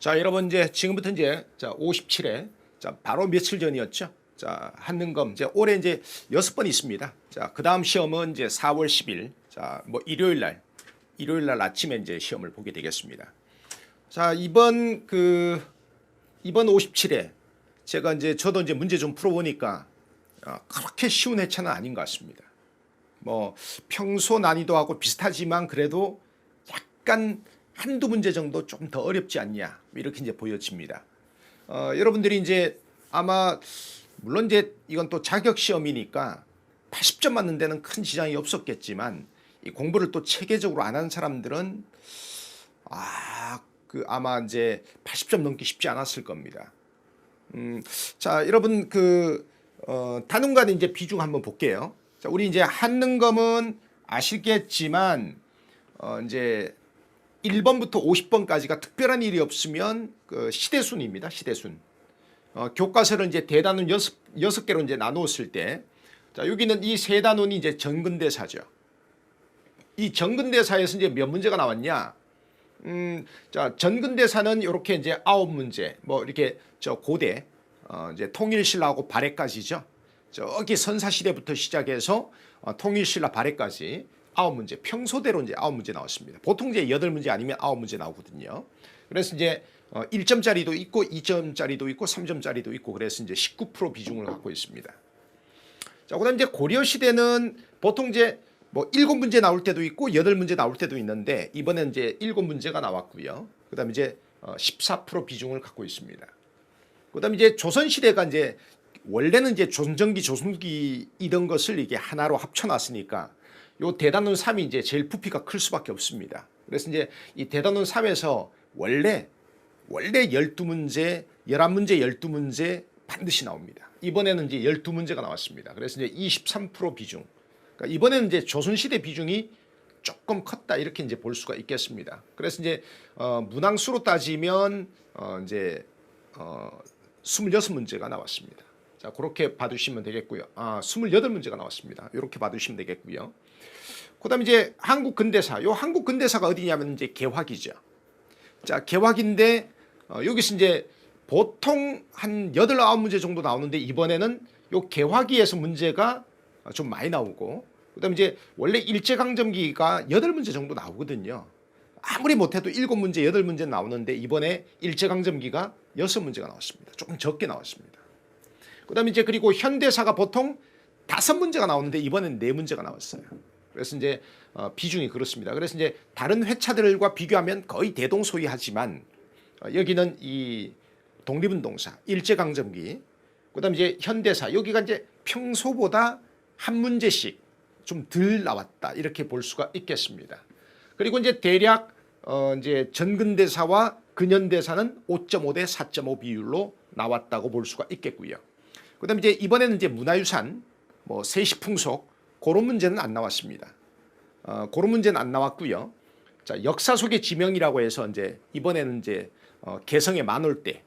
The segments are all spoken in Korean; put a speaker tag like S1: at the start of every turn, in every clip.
S1: 자, 여러분 이제 지금부터 이제 57회 바로 며칠 전이었죠. 자, 한능검 이제 올해 이제 6번 있습니다. 자, 그다음 시험은 이제 4월 10일. 자, 뭐 일요일 날 아침에 이제 시험을 보게 되겠습니다. 자, 이번 57회 제가 이제 저도 이제 문제 좀 풀어 보니까 그렇게 쉬운 회차는 아닌 것 같습니다. 뭐 평소 난이도하고 비슷하지만 그래도 약간 한두 문제 정도 좀 더 어렵지 않냐 이렇게 이제 보여집니다. 여러분들이 이제 아마 물론 이제 이건 또 자격 시험이니까 80점 맞는 데는 큰 지장이 없었겠지만 이 공부를 또 체계적으로 안 하는 사람들은 아마 이제 80점 넘기 쉽지 않았을 겁니다. 자, 여러분 단원간 이제 비중 한번 볼게요. 자, 우리 이제 한능검은 아시겠지만 이제 1번부터 50번까지가 특별한 일이 없으면 시대순입니다. 시대순. 교과서를 이제 대단원 6개로 이제 나누었을 때, 자, 여기는 이 세 단원이 이제 전근대사죠. 이 전근대사에서 이제 몇 문제가 나왔냐? 자, 전근대사는 이렇게 이제 9문제, 뭐 이렇게 고대, 이제 통일신라하고 발해까지죠. 저기 선사시대부터 시작해서 통일신라 발해까지 9문제, 평소대로 이제 9문제 나왔습니다. 보통 이제 8문제 아니면 9문제 나오거든요. 그래서 이제 1점짜리도 있고 2점짜리도 있고 3점짜리도 있고 그래서 이제 19% 비중을 갖고 있습니다. 자, 그다음 이제 고려시대는 보통 이제 뭐 7문제 나올 때도 있고 8문제 나올 때도 있는데 이번엔 이제 7문제가 나왔고요. 그다음 이제 14% 비중을 갖고 있습니다. 그다음 이제 조선시대가 이제 원래는 이제 조선전기, 조선기 이런 것을 이게 하나로 합쳐놨으니까 요 대단원 3이 이제 제일 부피가 클 수밖에 없습니다. 그래서 이제 이 대단원 3에서 원래 12문제, 11문제, 12문제 반드시 나옵니다. 이번에는 이제 12문제가 나왔습니다. 그래서 이제 23% 비중. 그러니까 이번에는 이제 조선시대 비중이 조금 컸다 이렇게 이제 볼 수가 있겠습니다. 그래서 이제 문항수로 따지면 이제 26문제가 나왔습니다. 자, 그렇게 봐두시면 되겠고요. 28문제가 나왔습니다. 이렇게 봐두시면 되겠고요. 그다음에 이제 한국 근대사. 요 한국 근대사가 어디냐면 이제 개화기죠. 자, 개화기인데 여기서 이제 보통 한 8, 9문제 정도 나오는데 이번에는 요 개화기에서 문제가 좀 많이 나오고 그다음에 이제 원래 일제강점기가 8문제 정도 나오거든요. 아무리 못해도 7문제, 8문제 나오는데 이번에 일제강점기가 6문제가 나왔습니다. 조금 적게 나왔습니다. 그다음에 이제 그리고 현대사가 보통 5문제가 나오는데 이번엔 4문제가 나왔어요. 그래서 이제 비중이 그렇습니다. 그래서 이제 다른 회차들과 비교하면 거의 대동소이하지만 여기는 이 독립운동사, 일제강점기, 그다음에 이제 현대사 여기가 이제 평소보다 한 문제씩 좀 덜 나왔다 이렇게 볼 수가 있겠습니다. 그리고 이제 대략 이제 전근대사와 근현대사는 5.5 대 4.5 비율로 나왔다고 볼 수가 있겠고요. 그다음에 이제 이번에는 이제 문화유산, 뭐 세시풍속 그런 문제는 안 나왔습니다. 그런 문제는 안 나왔고요. 자, 역사 속의 지명이라고 해서 이제 이번에는 이제 개성의 만월대,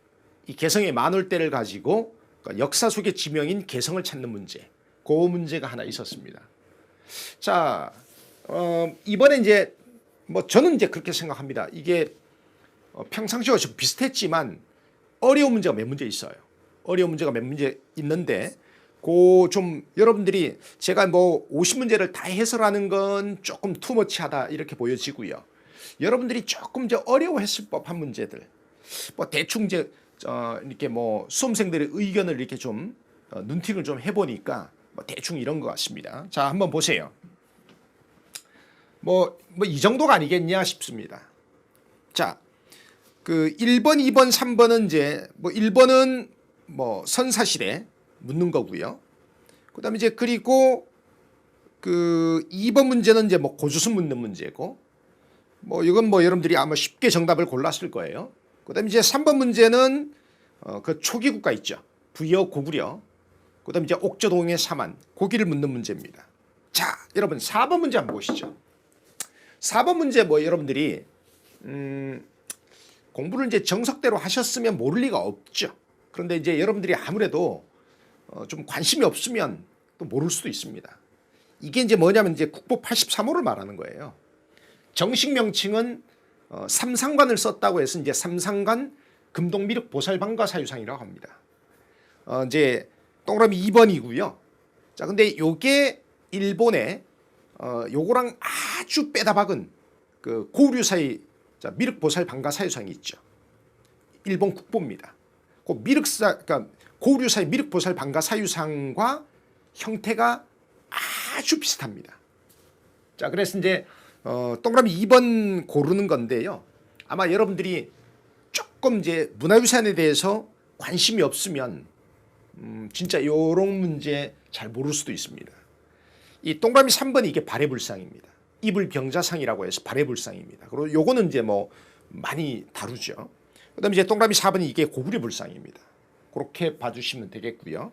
S1: 이 개성의 만월대를 가지고 역사 속의 지명인 개성을 찾는 문제, 그 문제가 하나 있었습니다. 자, 이번에 이제 뭐 저는 이제 그렇게 생각합니다. 이게 평상시와 좀 비슷했지만 어려운 문제가 몇 문제 있어요. 어려운 문제가 몇 문제 있는데 그 좀 여러분들이 제가 뭐 50문제를 다 해설하는 건 조금 투머치하다 이렇게 보여지고요. 여러분들이 조금 이제 어려워했을 법한 문제들, 뭐 대충 이제 이렇게 뭐 수험생들의 의견을 이렇게 좀 눈팅을 좀 해보니까 뭐 대충 이런 것 같습니다. 자, 한번 보세요. 뭐 이 정도가 아니겠냐 싶습니다. 자, 1번, 2번, 3번은 이제 뭐 1번은 뭐 선사시대 묻는 거고요. 그다음에 이제 그리고 2번 문제는 이제 뭐 고주순 묻는 문제고, 뭐 이건 뭐 여러분들이 아마 쉽게 정답을 골랐을 거예요. 그다음에 이제 3번 문제는 그 초기 국가 있죠. 부여 고구려. 그다음에 이제 옥저동의 사만, 고기를 묻는 문제입니다. 자, 여러분 4번 문제 한번 보시죠. 4번 문제 뭐 여러분들이 공부를 이제 정석대로 하셨으면 모를 리가 없죠. 그런데 이제 여러분들이 아무래도 좀 관심이 없으면 또 모를 수도 있습니다. 이게 이제 뭐냐면 이제 국보 83호를 말하는 거예요. 정식 명칭은 삼상관을 썼다고 해서 이제 삼상관 금동미륵 보살방가 사유상이라고 합니다. 이제 동그라미 2번이고요. 자, 근데 요게 일본의 요거랑 아주 빼다 박은 그 고류사의 미륵 보살방가 사유상이 있죠. 일본 국보입니다. 그 미륵사, 그러니까 고류사의 미륵 보살방가 사유상과 형태가 아주 비슷합니다. 자, 그래서 이제 동그라미 2번 고르는 건데요. 아마 여러분들이 조금 이제 문화유산에 대해서 관심이 없으면 진짜 요런 문제 잘 모를 수도 있습니다. 이 동그라미 3번이 이게 발해불상입니다. 이불병자상이라고 해서 발해불상입니다. 그리고 요거는 이제 뭐 많이 다루죠. 그다음에 이제 동그라미 4번이 이게 고구려불상입니다. 그렇게 봐주시면 되겠고요.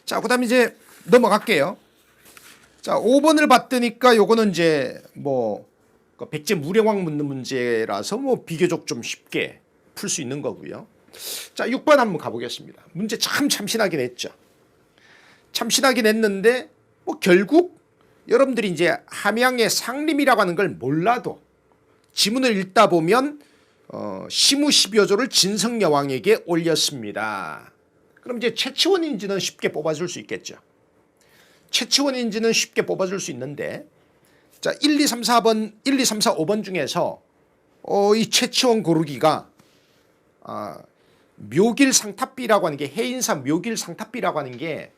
S1: 자, 그다음에 이제 넘어갈게요. 자, 5번을 봤더니까 요거는 이제 뭐 백제 무령왕 묻는 문제라서 뭐 비교적 좀 쉽게 풀 수 있는 거고요. 자, 6번 한번 가보겠습니다. 문제 참 참신하긴 했죠. 참신하긴 했는데 뭐 결국 여러분들이 이제 함양의 상림이라고 하는 걸 몰라도 지문을 읽다 보면 시무 12호조를 진성여왕에게 올렸습니다. 그럼 이제 최치원인지는 쉽게 뽑아줄 수 있겠죠. 최치원인지는 쉽게 뽑아줄 수 있는데, 자, 1, 2, 3, 4번, 1, 2, 3, 4, 5번 중에서 이 최치원 고르기가 묘길상탑비라고 하는 게, 해인사 묘길상탑비라고 하는 게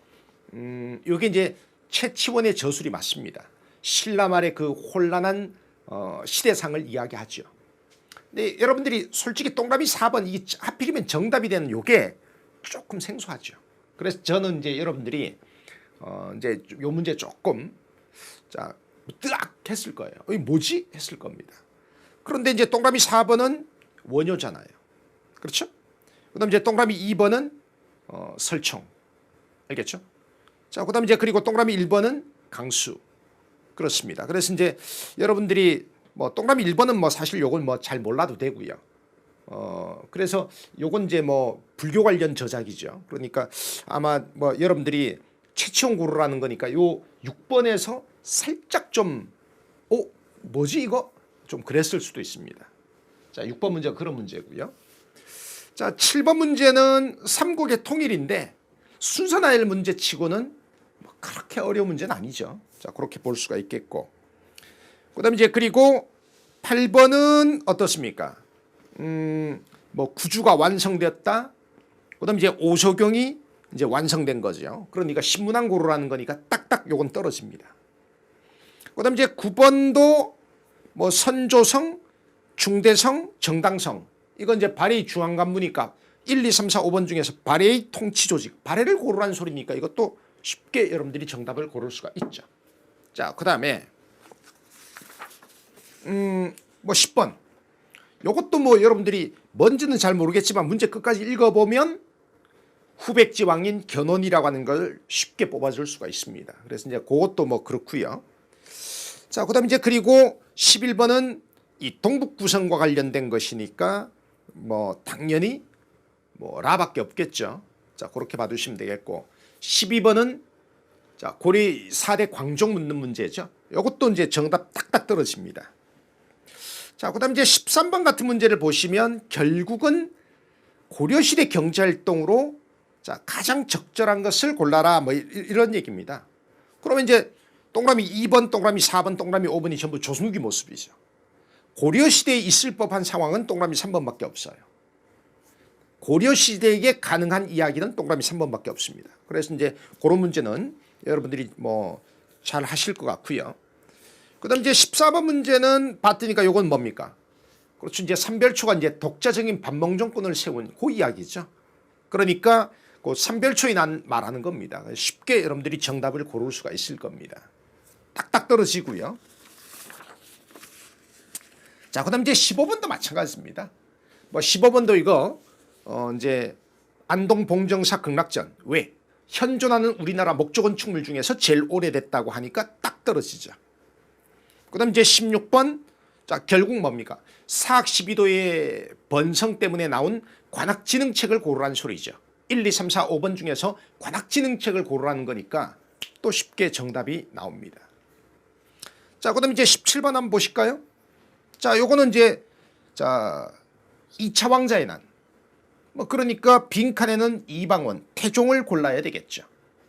S1: 요게 이제 최치원의 저술이 맞습니다. 신라 말의 그 혼란한 시대상을 이야기하죠. 근데 여러분들이 솔직히 동그라미 4번 이게 하필이면 정답이 되는 요게 조금 생소하죠. 그래서 저는 이제 여러분들이 이제 요 문제 조금 자 뜨악 했을 거예요. 이게 뭐지? 했을 겁니다. 그런데 이제 동그라미 4번은 원효잖아요. 그렇죠? 그다음 이제 동그라미 2번은 설총. 알겠죠? 자, 그다음 이제 그리고 동그라미 1번은 강수. 그렇습니다. 그래서 이제 여러분들이 뭐 동그라미 1번은 뭐 사실 요건 뭐 잘 몰라도 되고요. 그래서 요건 이제 뭐 불교 관련 저작이죠. 그러니까 아마 뭐 여러분들이 최치원 고르라는 거니까 요 6번에서 살짝 좀 뭐지 이거? 좀 그랬을 수도 있습니다. 자, 6번 문제가 그런 문제고요. 자, 7번 문제는 삼국의 통일인데 순서나열 문제치고는 뭐 그렇게 어려운 문제는 아니죠. 자, 그렇게 볼 수가 있겠고. 그다음에 이제 그리고 8번은 어떻습니까? 뭐 구주가 완성되었다. 그다음에 이제 오소경이 이제 완성된 거죠. 그러니까 신문왕 고르라는 거니까 딱딱 요건 떨어집니다. 그다음에 이제 9번도 뭐 선조성, 중대성, 정당성. 이건 이제 발해의 중앙관부니까 1, 2, 3, 4, 5번 중에서 발해의 통치조직, 발해를 고르라는 소리니까 이것도 쉽게 여러분들이 정답을 고를 수가 있죠. 자, 그다음에 뭐 10번. 요것도 뭐 여러분들이 뭔지는 잘 모르겠지만 문제 끝까지 읽어보면 후백지 왕인 견훤이라고 하는 걸 쉽게 뽑아줄 수가 있습니다. 그래서 이제 그것도 뭐 그렇고요. 자, 그다음에 이제 그리고 11번은 이 동북구성과 관련된 것이니까 뭐 당연히 뭐 라밖에 없겠죠. 자, 그렇게 봐두시면 되겠고 12번은 자 고려 4대 광종 묻는 문제죠. 이것도 이제 정답 딱딱 떨어집니다. 자, 그다음 이제 13번 같은 문제를 보시면 결국은 고려시대 경제활동으로 자 가장 적절한 것을 골라라 뭐 이런 얘기입니다. 그러면 이제 동그라미 2번, 동그라미 4번, 동그라미 5번이 전부 조선후기 모습이죠. 고려시대에 있을 법한 상황은 동그라미 3번밖에 없어요. 고려시대에 가능한 이야기는 동그라미 3번밖에 없습니다. 그래서 이제 그런 문제는 여러분들이 뭐 잘 하실 것 같고요. 그다음 이제 14번 문제는 봤더니까 요건 뭡니까? 그렇죠. 이제 삼별초가 이제 독자적인 반몽정권을 세운 그 이야기죠. 그러니까 그 삼별초에 말하는 겁니다. 쉽게 여러분들이 정답을 고를 수가 있을 겁니다. 딱딱 떨어지고요. 자, 그다음 이제 15번도 마찬가지입니다. 뭐 15번도 이거 이제 안동 봉정사 극락전 왜 현존하는 우리나라 목조 건축물 중에서 제일 오래됐다고 하니까 딱 떨어지죠. 그다음 이제 16번 자 결국 뭡니까? 사학 12도의 번성 때문에 나온 관악지능책을 고르라는 소리죠. 1, 2, 3, 4, 5번 중에서 관악지능책을 고르라는 거니까 또 쉽게 정답이 나옵니다. 자, 그다음 이제 17번 한번 보실까요? 자, 요거는 이제 자 2차 왕자의 난. 뭐 그러니까 빈칸에는 이방원, 태종을 골라야 되겠죠.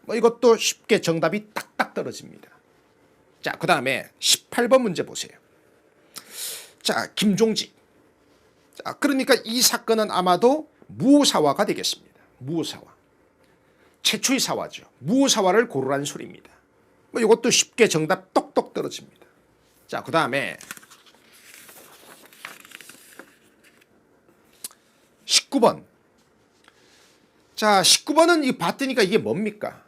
S1: 뭐 이것도 쉽게 정답이 딱딱 떨어집니다. 자, 그 다음에 18번 문제 보세요. 자, 김종직. 자, 그러니까 이 사건은 아마도 무오사화가 되겠습니다. 무오사화. 최초의 사화죠. 무오사화를 고르라는 소리입니다. 뭐 이것도 쉽게 정답 똑똑 떨어집니다. 자, 그 다음에 19번. 자, 19번은 이 봤더니까 이게 뭡니까?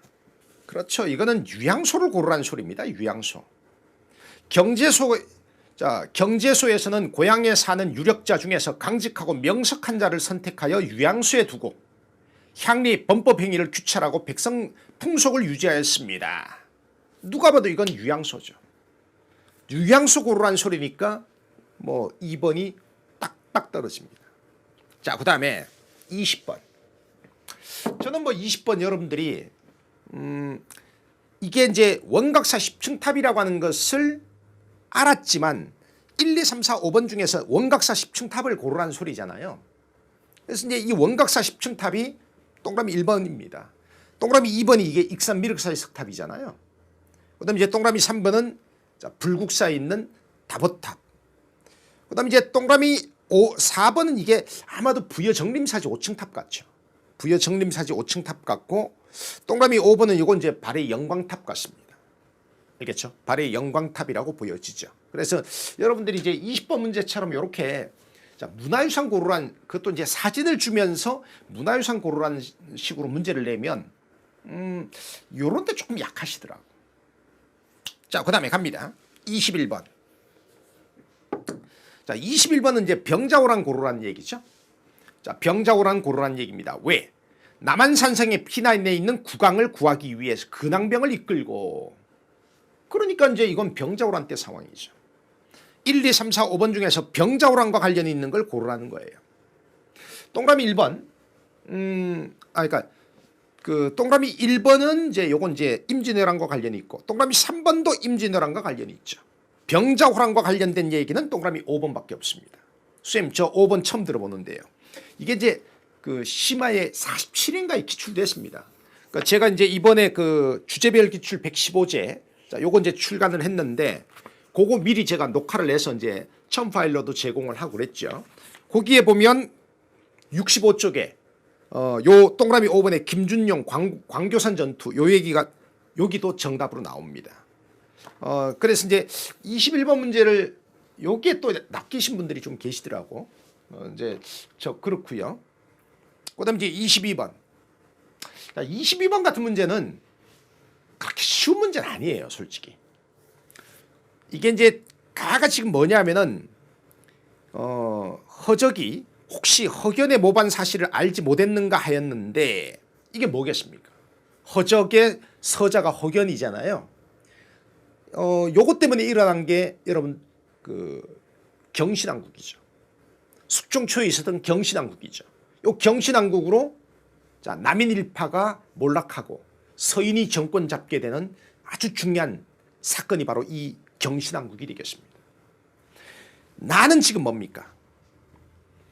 S1: 그렇죠. 이거는 유양소를 고르라는 소리입니다. 유양소. 경제소에서는 고향에 사는 유력자 중에서 강직하고 명석한 자를 선택하여 유양소에 두고 향리 범법 행위를 규찰하고 백성 풍속을 유지하였습니다. 누가 봐도 이건 유양소죠. 유양소 고르라는 소리니까 뭐 2번이 딱딱 떨어집니다. 자, 그 다음에 20번. 저는 뭐 20번 여러분들이 이게 이제 원각사 10층 탑이라고 하는 것을 알았지만 1, 2, 3, 4, 5번 중에서 원각사 10층 탑을 고르라는 소리잖아요. 그래서 이제 이 원각사 10층 탑이 동그라미 1번입니다. 동그라미 2번이 이게 익산 미륵사의 석탑이잖아요. 그 다음에 이제 동그라미 3번은 불국사에 있는 다보탑. 그 다음에 이제 동그라미 4번은 이게 아마도 부여정림사지 5층 탑 같죠. 부여정림사지 5층 탑 같고, 동그라미 5번은 이건 이제 발의 영광탑 같습니다. 알겠죠? 발의 영광탑이라고 보여지죠. 그래서 여러분들이 이제 20번 문제처럼 이렇게 문화유산 고르란, 그것도 이제 사진을 주면서 문화유산 고르라는 식으로 문제를 내면 요런 데 조금 약하시더라고. 자, 그 다음에 갑니다. 21번. 자, 21번은 이제 병자호란 고르라는 얘기죠. 자, 병자호란 고르라는 얘기입니다. 왜? 남한산성에 피난해 있는 국왕을 구하기 위해서 근황병을 이끌고, 그러니까 이제 이건 병자호란 때 상황이죠. 1, 2, 3, 4, 5번 중에서 병자호란과 관련이 있는 걸 고르라는 거예요. 동그라미 1번. 그러니까 그 동그라미 1번은 이제 요건 이제 임진왜란과 관련이 있고, 동그라미 3번도 임진왜란과 관련이 있죠. 병자호란과 관련된 얘기는 동그라미 5번밖에 없습니다. 선생님, 저 5번 처음 들어보는데요. 이게 이제 그 심화에 47인가에 기출됐습니다. 그러니까 제가 이제 이번에 그 주제별 기출 115제, 자, 요거 이제 출간을 했는데, 그거 미리 제가 녹화를 해서 이제 첨 파일로도 제공을 하고 그랬죠. 거기에 보면 65쪽에 요 동그라미 5번에 김준용 광교산 전투 요 얘기가 여기도 정답으로 나옵니다. 그래서 이제 21번 문제를 여기에 또 낚이신 분들이 좀 계시더라고. 이제 저 그렇고요. 그다음 이제 22번. 22번 같은 문제는 그렇게 쉬운 문제는 아니에요, 솔직히. 이게 이제 가가 지금 뭐냐면은 허적이 혹시 허견의 모반 사실을 알지 못했는가 하였는데, 이게 뭐겠습니까? 허적의 서자가 허견이잖아요. 요것 때문에 일어난 게 여러분 그 경신왕국이죠. 숙종초에 있었던 경신왕국이죠. 요 경신왕국으로 자, 남인일파가 몰락하고 서인이 정권 잡게 되는 아주 중요한 사건이 바로 이 경신왕국이 되겠습니다. 나는 지금 뭡니까?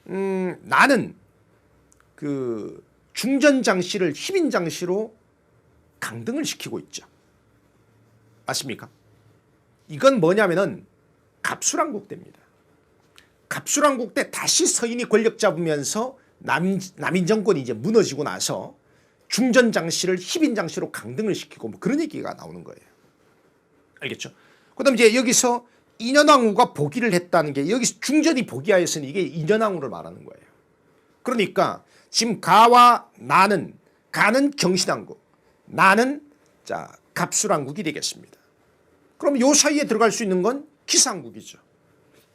S1: 나는 그 중전장씨를 희빈장씨로 강등을 시키고 있죠. 맞습니까? 이건 뭐냐면은 갑술왕국 때입니다. 갑술왕국 때 다시 서인이 권력 잡으면서 남인 정권이 이제 무너지고 나서 중전장씨를 희빈장씨로 강등을 시키고 뭐 그런 얘기가 나오는 거예요. 알겠죠? 그다음 이제 여기서 인현왕후가 복위를 했다는 게, 여기서 중전이 복위하였으니 이게 인현왕후를 말하는 거예요. 그러니까 지금 가와 나는, 가는 경신왕국, 나는 자 갑술왕국이 되겠습니다. 그럼 요 사이에 들어갈 수 있는 건 기상국이죠.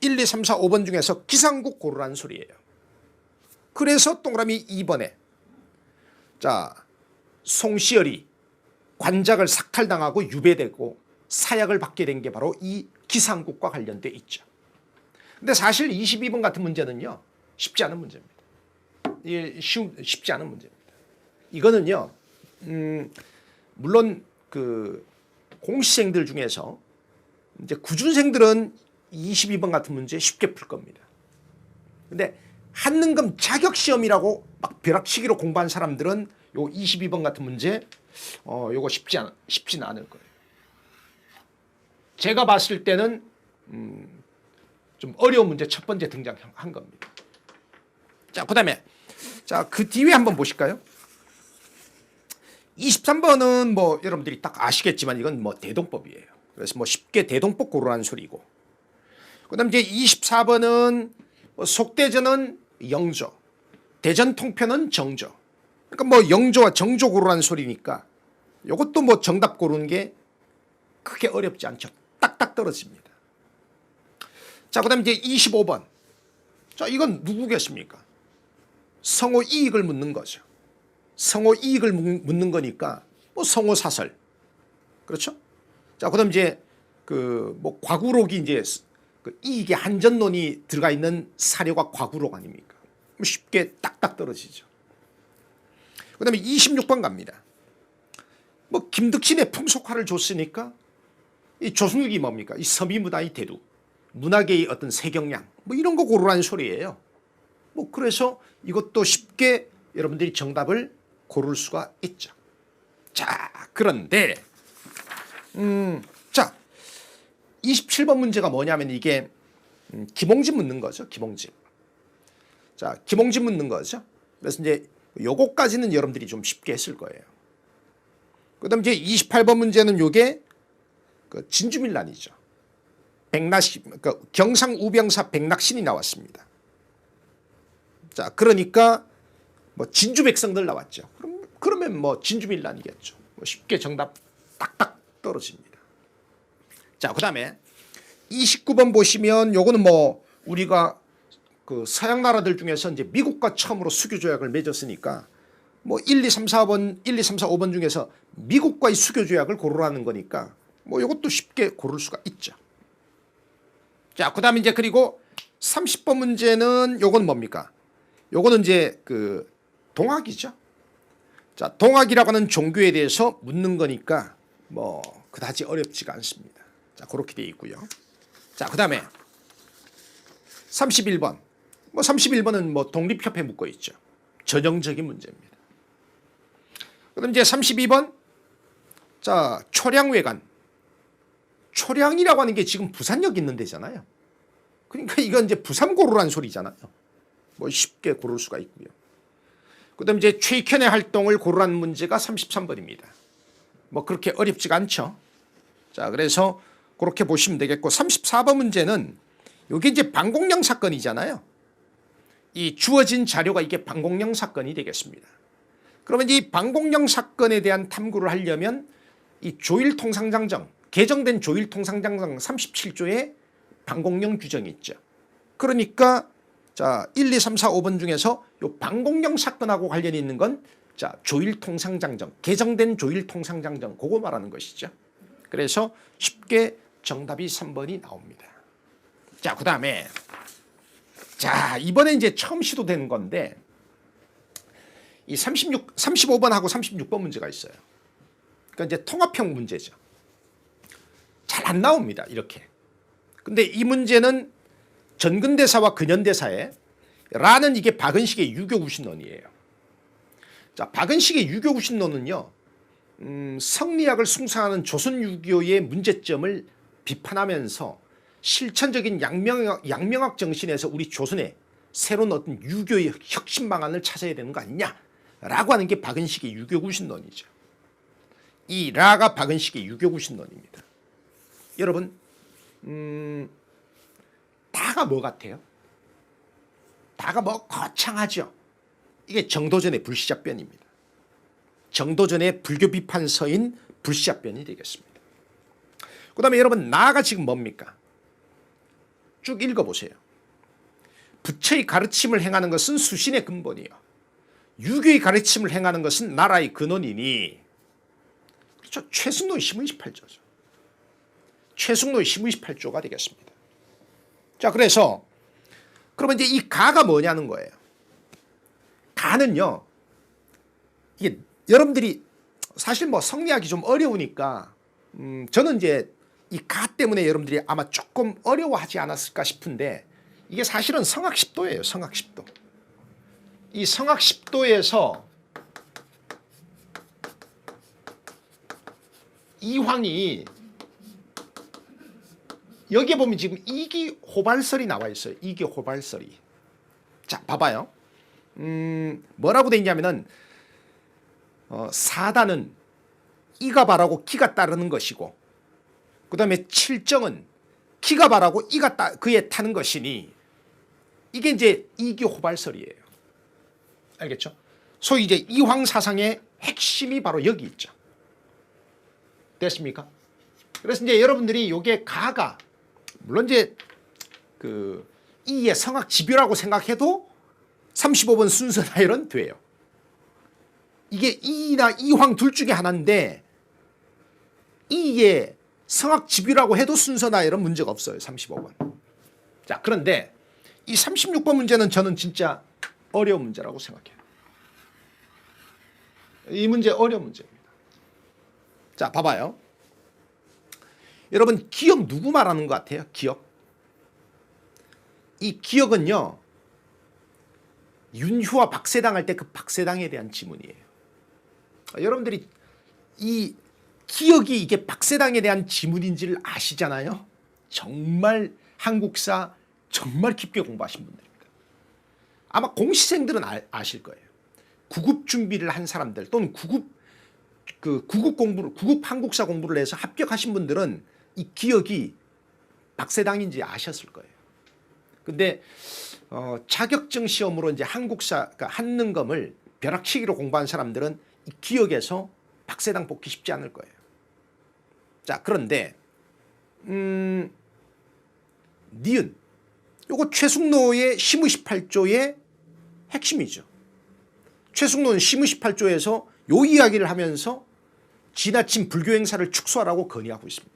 S1: 1, 2, 3, 4, 5번 중에서 기상국 고르라는 소리예요. 그래서 동그라미 2번에 자 송시열이 관작을 삭탈당하고 유배되고 사약을 받게 된 게 바로 이 기상국과 관련돼 있죠. 근데 사실 22번 같은 문제는요, 쉽지 않은 문제입니다. 이게 쉽지 않은 문제입니다. 이거는요, 물론 그 공시생들 중에서 이제 구준생들은 22번 같은 문제 쉽게 풀 겁니다. 근데 한능금 자격시험이라고 막 벼락치기로 공부한 사람들은 요 22번 같은 문제 요거 쉽지는 않을 거예요. 제가 봤을 때는 좀 어려운 문제 첫 번째 등장한 겁니다. 자, 그다음에 자, 그 뒤에 한번 보실까요? 23번은 뭐 여러분들이 딱 아시겠지만 이건 뭐 대동법이에요. 그래서 뭐 쉽게 대동법 고르라는 소리고. 그다음 이제 24번은 뭐 속대전은 영조, 대전 통편은 정조. 그러니까 뭐 영조와 정조 고르라는 소리니까 이것도 뭐 정답 고르는 게 크게 어렵지 않죠. 딱딱 떨어집니다. 자, 그다음 이제 25번. 자, 이건 누구겠습니까? 성호 이익을 묻는 거죠. 성호 이익을 묻는 거니까 뭐 성호 사설. 그렇죠? 자, 그다음 이제 그 뭐 과구록이 이제 그 이익의 한전론이 들어가 있는 사료가 과구록 아닙니까? 쉽게 딱딱 떨어지죠. 그다음에 26번 갑니다. 뭐 김득신의 풍속화를 줬으니까 이 조승육이 뭡니까? 이 서미문화의 대두, 문학의 어떤 세경량 뭐 이런 거 고르라는 소리예요. 뭐 그래서 이것도 쉽게 여러분들이 정답을 고를 수가 있죠. 자, 그런데 자 27번 문제가 뭐냐면 이게 기몽집 묻는 거죠. 기몽집. 자, 기몽집 묻는 거죠. 그래서 이제 요거까지는 여러분들이 좀 쉽게 했을 거예요. 그다음 이제 28번 문제는 요게 그 진주밀란이죠. 백낙신, 그러니까 경상우병사 백낙신이 나왔습니다. 자, 그러니까 뭐 진주 백성들 나왔죠. 그러면 뭐 진주밀란이겠죠. 뭐 쉽게 정답 딱딱 떨어집니다. 자, 그다음에 29번 보시면 요거는 뭐 우리가 그 서양 나라들 중에서 이제 미국과 처음으로 수교 조약을 맺었으니까 뭐 1, 2, 3, 4번, 1, 2, 3, 4, 5번 중에서 미국과의 수교 조약을 고르라는 거니까 뭐 요것도 쉽게 고를 수가 있죠. 자, 그다음에 이제 그리고 30번 문제는 요건 뭡니까? 요거는 이제 그 동학이죠. 자, 동학이라고 하는 종교에 대해서 묻는 거니까 뭐 그다지 어렵지가 않습니다. 자, 그렇게 되어 있고요. 자, 그다음에 31번. 뭐 31번은 뭐 독립협회 묻고 있죠. 전형적인 문제입니다. 그다음 이제 32번. 자, 초량외관. 초량이라고 하는 게 지금 부산역 있는 데잖아요. 그러니까 이건 이제 부산 고르라는 소리잖아요. 뭐 쉽게 고를 수가 있고요. 그다음 이제 최익현의 활동을 고르라는 문제가 33번입니다. 뭐 그렇게 어렵지가 않죠. 자, 그래서 그렇게 보시면 되겠고 34번 문제는 이게 이제 방공령 사건이잖아요. 이 주어진 자료가 이게 방공령 사건이 되겠습니다. 그러면 이 방공령 사건에 대한 탐구를 하려면 이 조일통상장정, 개정된 조일통상장정 37조에 방공령 규정이 있죠. 그러니까 자 1, 2, 3, 4, 5번 중에서 요 방공령 사건하고 관련이 있는 건 자 조일통상장정, 개정된 조일통상장정 그거 말하는 것이죠. 그래서 쉽게 정답이 3번이 나옵니다. 자, 그다음에 자 이번에 이제 처음 시도되는 건데 이 35번하고 36번 문제가 있어요. 그러니까 이제 통합형 문제죠. 잘 안 나옵니다. 이렇게. 근데 이 문제는 전근대사와 근현대사에 라는 이게 박은식의 유교구신론이에요. 자, 박은식의 유교구신론은요. 성리학을 숭상하는 조선유교의 문제점을 비판하면서 실천적인 양명학 정신에서 우리 조선의 새로운 어떤 유교의 혁신 방안을 찾아야 되는 거 아니냐라고 하는 게 박은식의 유교구신론이죠. 이 라가 박은식의 유교구신론입니다. 여러분 다가 뭐 같아요? 다가 뭐 거창하죠. 이게 정도전의 불시잡변입니다. 정도전의 불교 비판서인 불시잡변이 되겠습니다. 그 다음에 여러분 나가 지금 뭡니까? 쭉 읽어보세요. 부처의 가르침을 행하는 것은 수신의 근본이요. 유교의 가르침을 행하는 것은 나라의 근원이니 그렇죠. 최승로의 시문 28조죠. 최승로의 시문 28조가 되겠습니다. 자, 그래서 그러면 이제 이 가가 뭐냐는 거예요. 가는요. 이게 여러분들이 사실 뭐 성리학이 좀 어려우니까 저는 이제 이 가 때문에 여러분들이 아마 조금 어려워하지 않았을까 싶은데 이게 사실은 성학 10도예요. 성학 10도. 이 성악 10도에서 이황이 여기에 보면 지금 이기호발설이 나와 있어요. 이기호발설이. 자, 봐봐요. 뭐라고 돼 있냐면은 사단은 이가 바라고 기가 따르는 것이고, 그 다음에 칠정은 기가 바라고 이가 그에 타는 것이니, 이게 이제 이기호발설이에요. 알겠죠? 소위 이제 이황 사상의 핵심이 바로 여기 있죠. 됐습니까? 그래서 이제 여러분들이 요게 가가 물론 이제 그 이의 성악 집요라고 생각해도 35번 순서 나열은 돼요. 이게 이나 이황 둘 중에 하나인데 이의 성악 집요라고 해도 순서 나열은 문제가 없어요. 35번. 자, 그런데 이 36번 문제는 저는 진짜 어려운 문제라고 생각해요. 이 문제 어려운 문제입니다. 자, 봐봐요. 여러분, 기억 누구 말하는 것 같아요? 기억. 이 기억은요, 윤휴와 박세당 할 때 그 박세당에 대한 지문이에요. 여러분들이 이 기억이 이게 박세당에 대한 지문인지를 아시잖아요. 정말 한국사 정말 깊게 공부하신 분들입니다. 아마 공시생들은 아실 거예요. 구급 준비를 한 사람들 또는 구급 한국사 공부를 해서 합격하신 분들은 이 기억이 박세당인지 아셨을 거예요. 근데 자격증 시험으로 이제 한국사, 그러니까 한능검을 벼락치기로 공부한 사람들은 이 기억에서 박세당 뽑기 쉽지 않을 거예요. 자, 그런데 니은 요거 최숙노의 시무십팔조의 핵심이죠. 최숙노는 시무십팔조에서 요 이야기를 하면서 지나친 불교 행사를 축소하라고 건의하고 있습니다.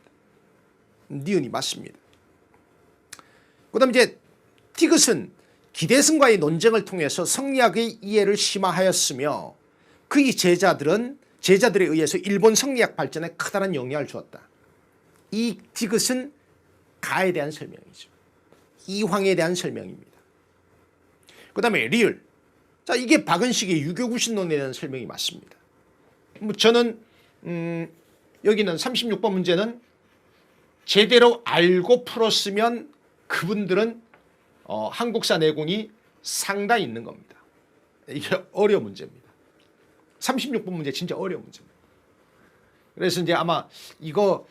S1: 니은이 맞습니다. 그 다음에 이제 티긋은 기대승과의 논쟁을 통해서 성리학의 이해를 심화하였으며 그의 제자들에 의해서 일본 성리학 발전에 커다란 영향을 주었다. 이 티긋은 가에 대한 설명이죠. 이황에 대한 설명입니다. 그 다음에 리을. 자, 이게 박은식의 유교구신론에 대한 설명이 맞습니다. 저는 여기는 36번 문제는 제대로 알고 풀었으면 그분들은 한국사 내공이 상당히 있는 겁니다. 이게 어려운 문제입니다. 36번 문제 진짜 어려운 문제입니다. 그래서 이제 아마 이거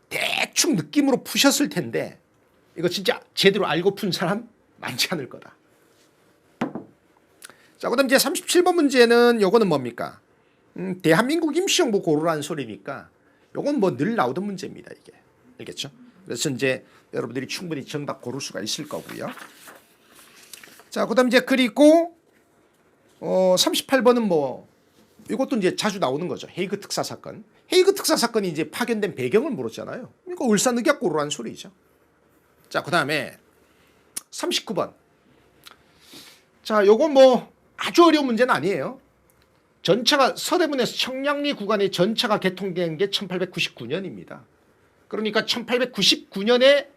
S1: 대충 느낌으로 푸셨을 텐데 이거 진짜 제대로 알고 푼 사람 많지 않을 거다. 자, 그다음 이제 37번 문제는 요거는 뭡니까? 대한민국 임시정부 고르라는 소리니까 요건 뭐 늘 나오던 문제입니다, 이게. 알겠죠? 그래서 이제 여러분들이 충분히 정답 고를 수가 있을 거고요. 자, 그다음 이제 그리고 38번은 뭐 이것도 이제 자주 나오는 거죠. 헤이그 특사 사건. 헤이그 특사 사건이 이제 파견된 배경을 물었잖아요. 그러니까 울산의학고르라는 소리죠. 자, 그다음에 39번. 자, 요건 뭐 아주 어려운 문제는 아니에요. 전차가 서대문에서 청량리 구간에 전차가 개통된 게 1899년입니다. 그러니까 1899년에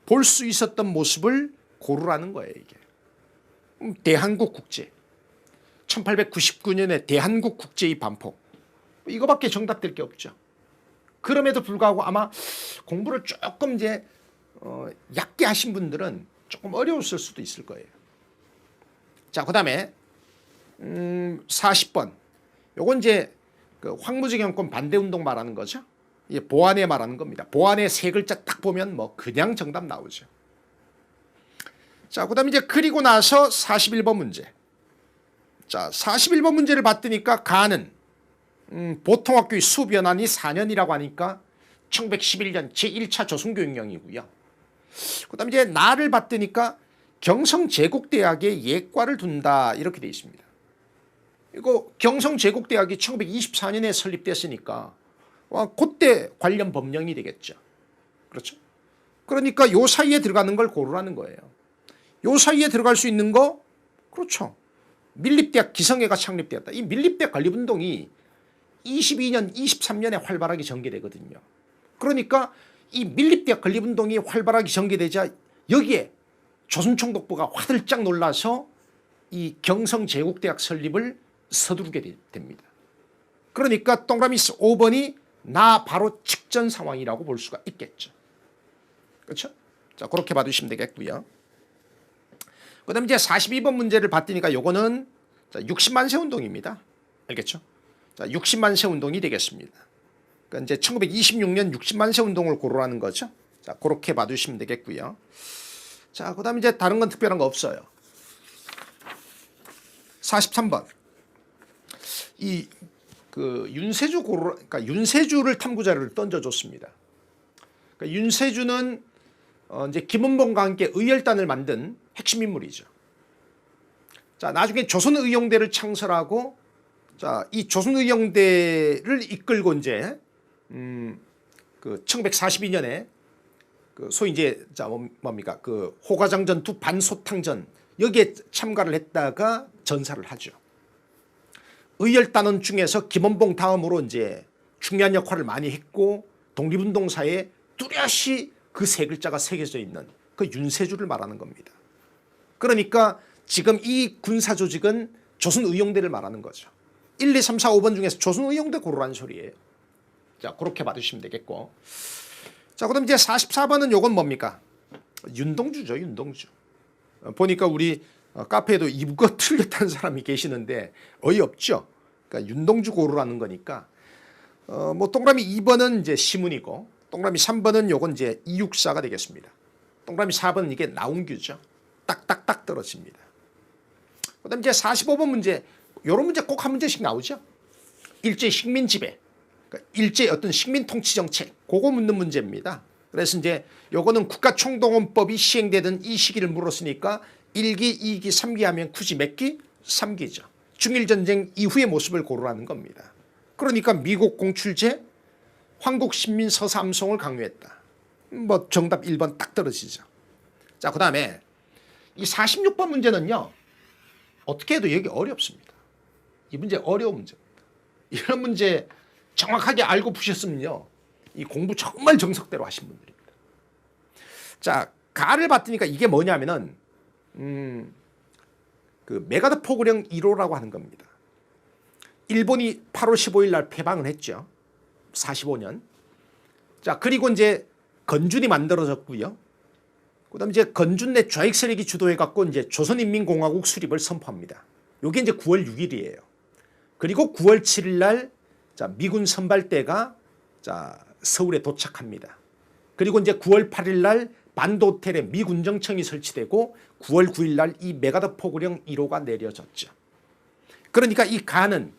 S1: 볼 수 있었던 모습을 고르라는 거예요, 이게. 대한국 국제. 1899년에 대한국 국제의 반포. 이거밖에 정답될 게 없죠. 그럼에도 불구하고 아마 공부를 조금 이제 얕게 하신 분들은 조금 어려웠을 수도 있을 거예요. 자, 그다음에 40번. 요건 이제 그 황무지경권 반대운동 말하는 거죠. 이게 보안에 말하는 겁니다. 보안에 세 글자 딱 보면 뭐 그냥 정답 나오죠. 자, 그다음에 이제 그리고 나서 41번 문제. 자, 41번 문제를 봤더니까 가는 보통학교의 수업연한이 4년이라고 하니까 1911년 제1차 조선교육령이고요. 그다음에 이제 나를 봤더니까 경성제국대학에 예과를 둔다 이렇게 돼 있습니다. 이거 경성제국대학이 1924년에 설립됐으니까 그때 관련 법령이 되겠죠. 그렇죠? 그러니까 요 사이에 들어가는 걸 고르라는 거예요. 요 사이에 들어갈 수 있는 거 그렇죠. 밀립대학 기성회가 창립되었다. 이 밀립대학 건립운동이 22년, 23년에 활발하게 전개되거든요. 그러니까 이 밀립대학 건립운동이 활발하게 전개되자 여기에 조선총독부가 화들짝 놀라서 이 경성제국대학 설립을 서두르게 됩니다. 그러니까 동그라미 5번이 나 바로 직전 상황이라고 볼 수가 있겠죠. 그렇죠? 자, 그렇게 봐주시면 되겠고요. 그 다음에 이제 42번 문제를 봤더니까 요거는 60만 세 운동입니다. 알겠죠? 자, 60만 세 운동이 되겠습니다. 그러니까 이제 1926년 60만 세 운동을 고르라는 거죠. 자, 그렇게 봐주시면 되겠고요. 자, 그 다음에 이제 다른 건 특별한 거 없어요. 43번. 윤세주 그러니까 윤세주를 탐구 자료를 던져줬습니다. 그러니까 윤세주는 이제 김은봉과 함께 의열단을 만든 핵심 인물이죠. 자, 나중에 조선의용대를 창설하고, 자, 이 조선의용대를 이끌고 이제 그 1942년에 그 소위 이제 뭡니까 그 호가장 전투 반소탕전 여기에 참가를 했다가 전사를 하죠. 의열단원 중에서 김원봉 다음으로 이제 중요한 역할을 많이 했고 독립운동사에 뚜렷이 그 세 글자가 새겨져 있는 그 윤세주를 말하는 겁니다. 그러니까 지금 이 군사조직은 조선의용대를 말하는 거죠. 1, 2, 3, 4, 5번 중에서 조선의용대 고르라는 소리예요. 자, 그렇게 받으시면 되겠고. 자, 그럼 이제 44번은 요건 뭡니까? 윤동주죠, 윤동주. 보니까 우리 카페에도 이거 틀렸다는 사람이 계시는데 어이없죠. 그러니까 윤동주 고르라는 거니까 뭐 동그라미 2번은 이제 시문이고 동그라미 3번은 요건 이제 이육사가 되겠습니다. 동그라미 4번은 이게 나운규죠. 딱딱딱 떨어집니다. 그다음 이제 45번 문제, 요런 문제 꼭 한 문제씩 나오죠. 일제 식민 지배, 그러니까 일제 어떤 식민 통치 정책, 그거 묻는 문제입니다. 그래서 이제 요거는 국가총동원법이 시행되던 이 시기를 물었으니까 1기, 2기, 3기 하면 굳이 몇 기? 3기죠. 중일전쟁 이후의 모습을 고르라는 겁니다. 그러니까 미국 공출제, 황국신민 서사암송을 강요했다. 뭐 정답 1번 딱 떨어지죠. 자, 그 다음에 이 46번 문제는요. 어떻게 해도 여기 어렵습니다. 이 문제 어려운 문제입니다. 이런 문제 정확하게 알고 푸셨으면요. 이 공부 정말 정석대로 하신 분들입니다. 자, 가를 봤더니까 이게 뭐냐면은 그 메가드 포구령 1호라고 하는 겁니다. 일본이 8월 15일 날 패방을 했죠. 45년. 자, 그리고 이제 건준이 만들어졌고요. 그다음 이제 건준 내 좌익 세력이 주도해 갖고 이제 조선인민공화국 수립을 선포합니다. 요게 이제 9월 6일이에요. 그리고 9월 7일 날 자, 미군 선발대가 자, 서울에 도착합니다. 그리고 이제 9월 8일 날 반도 호텔에 미군정청이 설치되고 9월 9일 날 이 메가드 포구령 1호가 내려졌죠. 그러니까 이 가는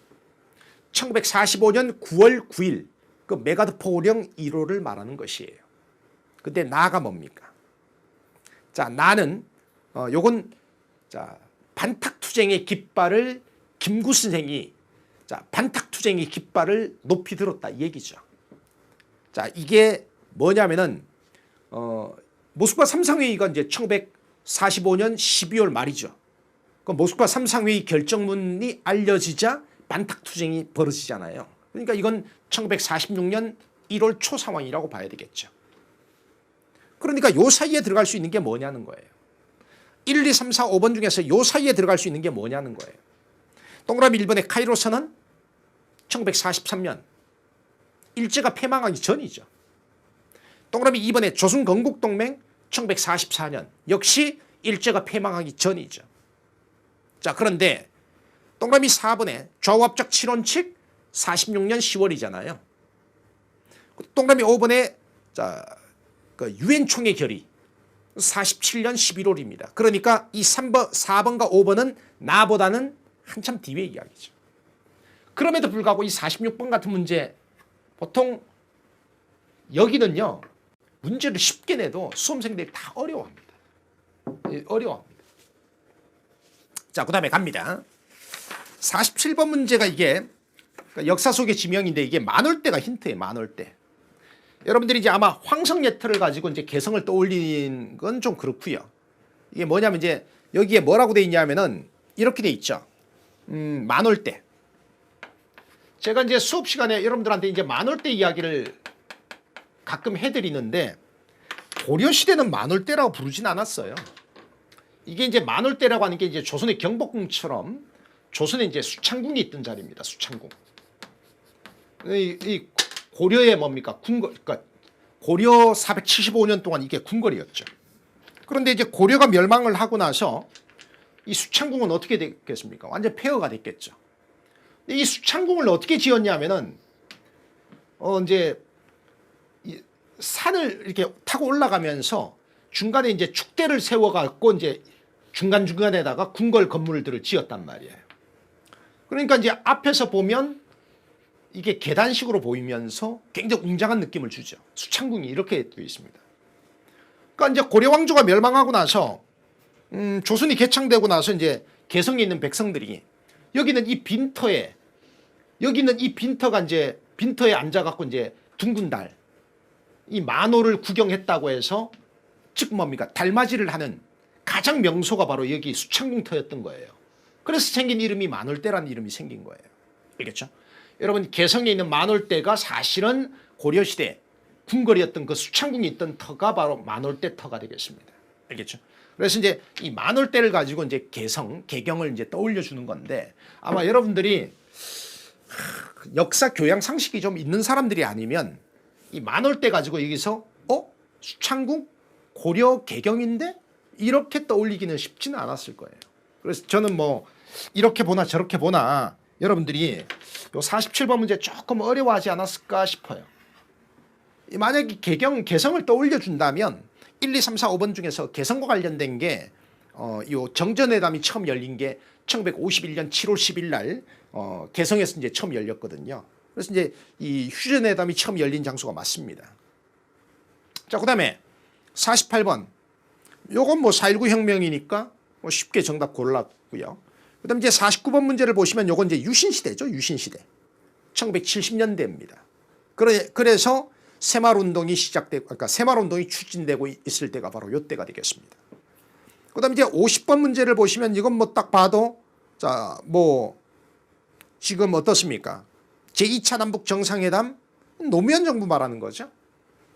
S1: 1945년 9월 9일 그 메가드 포구령 1호를 말하는 것이에요. 근데 나가 뭡니까? 자, 나는 요건 자, 반탁투쟁의 깃발을 김구 선생이 자, 반탁투쟁의 깃발을 높이 들었다 이 얘기죠. 자, 이게 뭐냐면은 모스크바 삼상회의가 이제 1945년 12월 말이죠. 그 모스크바 삼상회의 결정문이 알려지자 반탁투쟁이 벌어지잖아요. 그러니까 이건 1946년 1월 초 상황이라고 봐야 되겠죠. 그러니까 요 사이에 들어갈 수 있는 게 뭐냐는 거예요. 1, 2, 3, 4, 5번 중에서 요 사이에 들어갈 수 있는 게 뭐냐는 거예요. 동그라미 1번의 카이로 선언 1943년 일제가 패망하기 전이죠. 동그라미 2번의 조선건국동맹 1944년 역시 일제가 패망하기 전이죠. 자, 그런데 동그라미 4번의 좌우합작 7원칙 46년 10월이잖아요. 동그라미 5번의 자, 그 유엔 총회 결의 47년 11월입니다. 그러니까 이 3번, 4번과 5번은 나보다는 한참 뒤의 이야기죠. 그럼에도 불구하고 이 46번 같은 문제 보통 여기는요. 문제를 쉽게 내도 수험생들이 다 어려워합니다. 어려워합니다. 자, 그 다음에 갑니다. 47번 문제가 이게 역사 속의 지명인데 이게 만월대가 힌트예요. 만월대. 여러분들이 이제 아마 황성예틀을 가지고 이제 개성을 떠올린 건 좀 그렇고요. 이게 뭐냐면 이제 여기에 뭐라고 돼 있냐면은 이렇게 돼 있죠. 만월대. 제가 이제 수업 시간에 여러분들한테 이제 만월대 이야기를 가끔 해드리는데 고려 시대는 만월대라고 부르진 않았어요. 이게 이제 만월대라고 하는 게 이제 조선의 경복궁처럼 조선에 이제 수창궁이 있던 자리입니다. 수창궁. 이 고려의 뭡니까? 그러니까 고려 475년 동안 이게 궁궐이었죠. 그런데 이제 고려가 멸망을 하고 나서 이 수창궁은 어떻게 됐겠습니까? 완전 폐허가 됐겠죠. 이 수창궁을 어떻게 지었냐면은 이제 이 산을 이렇게 타고 올라가면서 중간에 이제 축대를 세워갖고 이제 중간중간에다가 궁궐 건물들을 지었단 말이에요. 그러니까 이제 앞에서 보면 이게 계단식으로 보이면서 굉장히 웅장한 느낌을 주죠. 수창궁이 이렇게 되어 있습니다. 그러니까 이제 고려 왕조가 멸망하고 나서 조선이 개창되고 나서 이제 개성에 있는 백성들이 여기는 이 빈터에 여기는 이 빈터가 이제 빈터에 앉아갖고 이제 둥근 달 이 만호를 구경했다고 해서 즉 뭡니까 달맞이를 하는 가장 명소가 바로 여기 수창궁터였던 거예요. 그래서 생긴 이름이 만월대라는 이름이 생긴 거예요. 알겠죠? 여러분 개성에 있는 만월대가 사실은 고려시대 궁궐이었던 그 수창궁이 있던 터가 바로 만월대 터가 되겠습니다. 알겠죠? 그래서 이제 이 만월대를 가지고 이제 개경을 이제 떠올려 주는 건데 아마 여러분들이 역사 교양 상식이 좀 있는 사람들이 아니면 이 만월대 가지고 여기서 수창궁 고려 개경인데 이렇게 떠올리기는 쉽지는 않았을 거예요. 그래서 저는 뭐 이렇게 보나 저렇게 보나 여러분들이 요 47번 문제 조금 어려워하지 않았을까 싶어요. 만약에 개성을 떠올려 준다면 1, 2, 3, 4, 5번 중에서 개성과 관련된 게 요 정전회담이 처음 열린 게 1951년 7월 10일 날 개성에서 이제 처음 열렸거든요. 그래서 이제 이 휴전회담이 처음 열린 장소가 맞습니다. 자, 그다음에 48번. 요건 뭐 4.19 혁명이니까 뭐 쉽게 정답 골랐고요. 그다음에 이제 49번 문제를 보시면 요건 이제 유신시대죠. 유신시대. 1970년대입니다. 그래서 새마을운동이 시작되고, 그러니까 새마을운동이 추진되고 있을 때가 바로 요때가 되겠습니다. 그다음에 이제 50번 문제를 보시면 이건 뭐 딱 봐도 자, 뭐 지금 어떻습니까? 제2차 남북 정상회담 노무현 정부 말하는 거죠.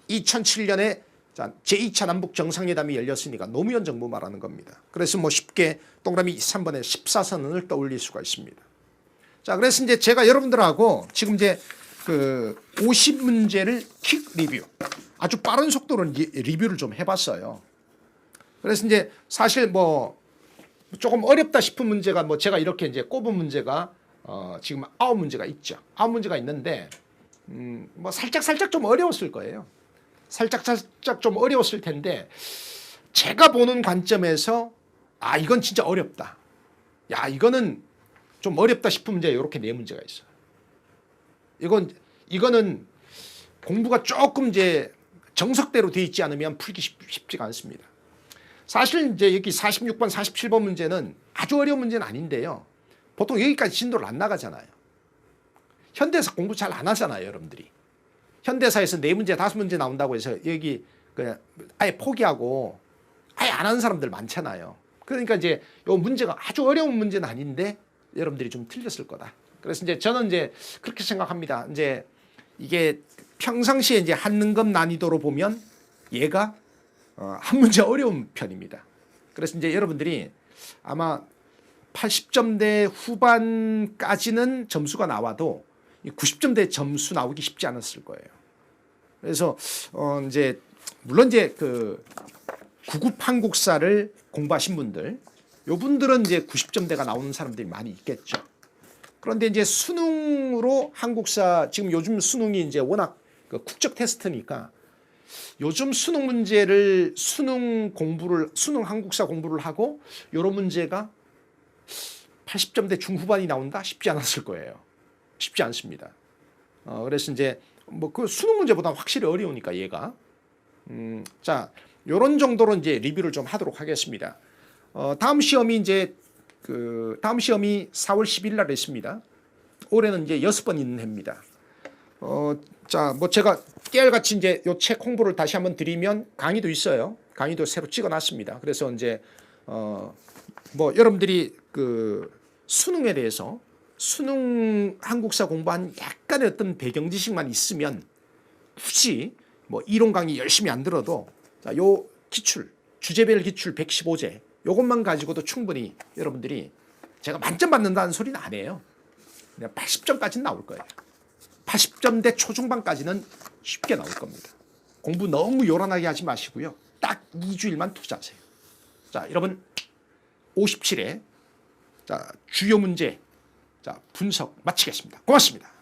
S1: 2007년에 제2차 남북 정상회담이 열렸으니까 노무현 정부 말하는 겁니다. 그래서 뭐 쉽게 동그라미 3번에 14선언을 떠올릴 수가 있습니다. 자, 그래서 이제 제가 여러분들하고 지금 이제 그 50문제를 퀵 리뷰, 아주 빠른 속도로 리뷰를 좀 해봤어요. 그래서 이제 사실 뭐 조금 어렵다 싶은 문제가 뭐 제가 이렇게 이제 꼽은 문제가 지금 9문제가 있죠. 9문제가 있는데 뭐 살짝 좀 어려웠을 거예요. 살짝 좀 어려웠을 텐데 제가 보는 관점에서 아 이건 진짜 어렵다. 야 이거는 좀 어렵다 싶은 문제가 이렇게 4문제가 있어요. 이거는 공부가 조금 이제 정석대로 돼 있지 않으면 풀기 쉽지가 않습니다. 사실 이제 여기 46번, 47번 문제는 아주 어려운 문제는 아닌데요. 보통 여기까지 진도를 안 나가잖아요. 현대사 공부 잘 안 하잖아요, 여러분들이. 현대사에서 4문제, 5문제 나온다고 해서 여기 그냥 아예 포기하고 아예 안 하는 사람들 많잖아요. 그러니까 이제 요 문제가 아주 어려운 문제는 아닌데 여러분들이 좀 틀렸을 거다. 그래서 이제 저는 이제 그렇게 생각합니다. 이제 이게 평상시에 이제 한능검 난이도로 보면 얘가 한 문제 어려운 편입니다. 그래서 이제 여러분들이 아마 80점대 후반까지는 점수가 나와도 90점대 점수 나오기 쉽지 않았을 거예요. 그래서 이제 물론 이제 그 9급 한국사를 공부하신 분들, 요 분들은 이제 90점대가 나오는 사람들이 많이 있겠죠. 그런데 이제 수능으로 한국사 지금 요즘 수능이 이제 워낙 그 국적 테스트니까 요즘 수능 문제를 수능 한국사 공부를 하고 요런 문제가 80점대 중후반이 나온다 쉽지 않았을 거예요. 쉽지 않습니다. 그래서 이제 뭐 그 수능 문제보다 확실히 어려우니까 얘가 자 요런 정도로 이제 리뷰를 좀 하도록 하겠습니다. 다음 시험이 이제 다음 시험이 4월 10일 날 있습니다. 올해는 이제 6번 있는 해입니다. 자, 뭐 제가 깨알같이 이제 요 책 홍보를 다시 한번 드리면 강의도 있어요. 강의도 새로 찍어놨습니다. 그래서 이제 뭐 여러분들이 그 수능에 대해서 수능 한국사 공부한 약간의 어떤 배경 지식만 있으면 굳이 뭐 이론 강의 열심히 안 들어도 자, 요 기출 주제별 기출 115제 요것만 가지고도 충분히 여러분들이 제가 만점 받는다는 소리는 안 해요. 그냥 80점까지는 나올 거예요. 80점대 초중반까지는 쉽게 나올 겁니다. 공부 너무 요란하게 하지 마시고요. 딱 2주일만 투자하세요. 자, 여러분 57회 자, 주요 문제 자, 분석 마치겠습니다. 고맙습니다.